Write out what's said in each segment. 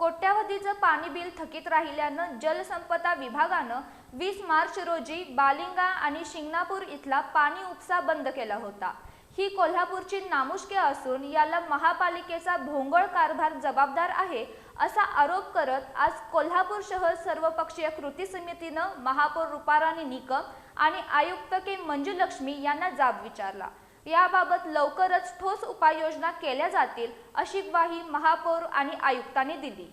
कोट्यावधीचं पाणी बिल थकीत राहिल्यानं जलसंपदा विभागानं 20 मार्च रोजी बालिंगा आणि शिंगणापूर इथला पाणी उपसा बंद केला होता। ही कोल्हापूरची नामुष्की असून याला महापालिकेचा भोंगळ कारभार जबाबदार आहे असा आरोप करत आज कोल्हापूर शहर सर्वपक्षीय कृती समितीनं महापौर रुपाराणी निकम आणि आयुक्त के मंजुलक्ष्मी यांना जाब विचारला। याबाबत लवकरच ठोस उपाययोजना केल्या जातील अशी ग्वाही महापौर आणि आयुक्तांनी दिली।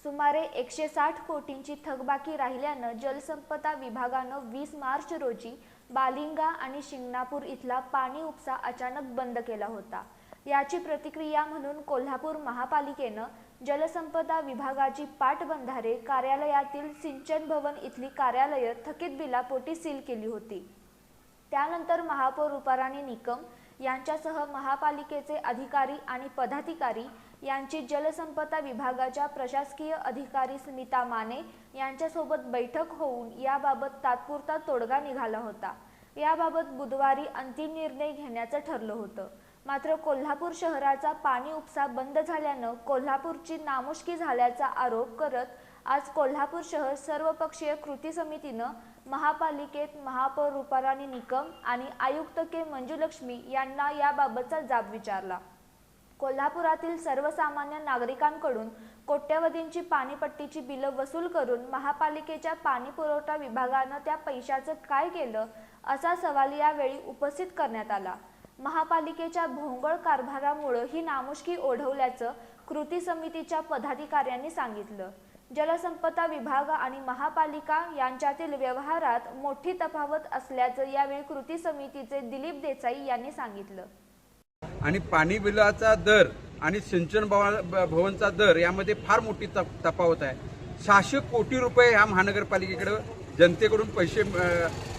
सुमारे 160 कोटींची थकबाकी राहिल्यानं जलसंपदा विभागानं 20 मार्च रोजी बालिंगा आणि शिंगणापूर इथला पाणी उपसा अचानक बंद केला होता। याची प्रतिक्रिया म्हणून कोल्हापूर महापालिकेनं जलसंपदा विभागाची पाटबंधारे कार्यालयातील सिंचन भवन इथली कार्यालय थकीत बिलापोटी सील केली होती। त्यानंतर महापौर रुपाराणी निकम यांच्यासह महापालिकेचे अधिकारी आणि पदाधिकारी यांची जलसंपदा विभागाच्या प्रशासकीय अधिकारी स्मिता माने यांच्यासोबत बैठक होऊन याबाबत तात्पुरता तोडगा निघाला होता। याबाबत बुधवारी अंतिम निर्णय घेण्याचं ठरलं होतं। मात्र कोल्हापूर शहराचा पाणी उपसा बंद झाल्यानं कोल्हापूरची नामुष्की झाल्याचा आरोप करत आज कोल्हापूर शहर सर्वपक्षीय कृती समितीनं महापालिकेत महापौर रुपाराणी निकम आणि आयुक्त के मंजुलक्ष्मी यांना याबाबतचा जाब विचारला। कोल्हापुरातील सर्वसामान्य नागरिकांकडून कोट्यवधींची पाणीपट्टीची बिलं वसूल करून महापालिकेच्या पाणी पुरवठा विभागानं त्या पैशाचं काय केलं असा सवाल यावेळी उपस्थित करण्यात आला। महापालिकेच्या भोंगळ कारभारामुळे ही नामुष्की ओढवल्याचं कृती समितीच्या पदाधिकाऱ्यांनी सांगितलं। जलसंपदा विभाग आणि महापालिका यांच्यातील व्यवहारात मोठी तफावत असल्याचं यावेळी कृती समितीचे दिलीप देसाई यांनी सांगितलं। आणि पाणी बिलाचा दर आणि सिंचन भवनचा दर यामध्ये फार मोठी तफावत आहे। 600 कोटी रुपये ह्या महानगरपालिकेकडे जनतेकडून पैसे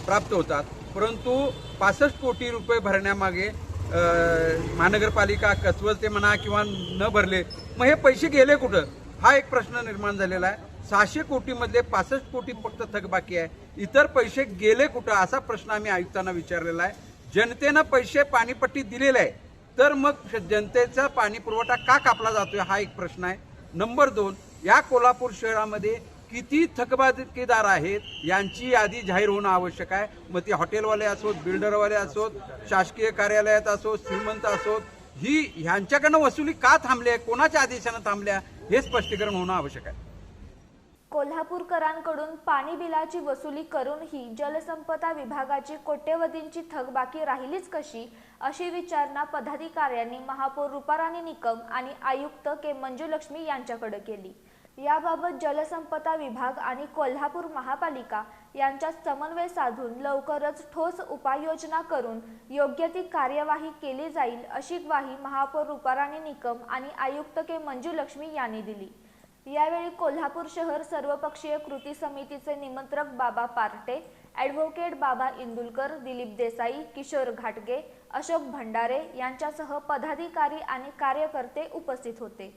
प्राप्त होतात, परंतु 65 कोटी रुपये भरण्यामागे महानगरपालिका कचवते म्हणा किंवा न भरले, मग हे पैसे गेले कुठं हा एक प्रश्न निर्माण झालेला आहे। 600 कोटीमधले 65 कोटी फक्त थकबाकी आहे, इतर पैसे गेले कुठं असा प्रश्न आम्ही आयुक्तांना विचारलेला आहे। जनतेनं पैसे पाणीपट्टी दिलेले आहे, तर मग जनतेचा पाणी पुरवठा का कापला जातोय हा एक प्रश्न आहे। नंबर 2, या कोल्हापूर शहरामध्ये किती थकबाकीदार आहेत यांची यादी जाहीर होणं आवश्यक आहे। मग ती हॉटेलवाले असोत, बिल्डरवाले असोत, शासकीय कार्यालयात असोत, श्रीमंत असोत, ही ह्यांच्याकडनं वसुली का थांबल्या, कोणाच्या आदेशानं थांबल्या हे स्पष्टीकरण होणं आवश्यक आहे। कोल्हापूरकरांकडून पाणी बिलाची वसुली करूनही जलसंपदा विभागाची कोट्यवधींची थकबाकी राहिलीच कशी अशी विचारणा पदाधिकाऱ्यांनी महापौर रुपाराणी निकम आणि आयुक्त के मंजुलक्ष्मी यांच्याकडे केली। याबाबत जलसंपदा विभाग आणि कोल्हापूर महापालिका यांच्यात समन्वय साधून लवकरच ठोस उपाययोजना करून योग्य ती कार्यवाही केली जाईल अशी ग्वाही महापौर रुपाराणी निकम आणि आयुक्त के मंजुलक्ष्मी यांनी दिली। यावेळी कोल्हापूर शहर सर्वपक्षीय कृती समितीचे निमंत्रक बाबा पार्टे, ॲडव्होकेट बाबा इंदुलकर, दिलीप देसाई, किशोर घाटगे, अशोक भंडारे यांच्यासह पदाधिकारी आणि कार्यकर्ते उपस्थित होते।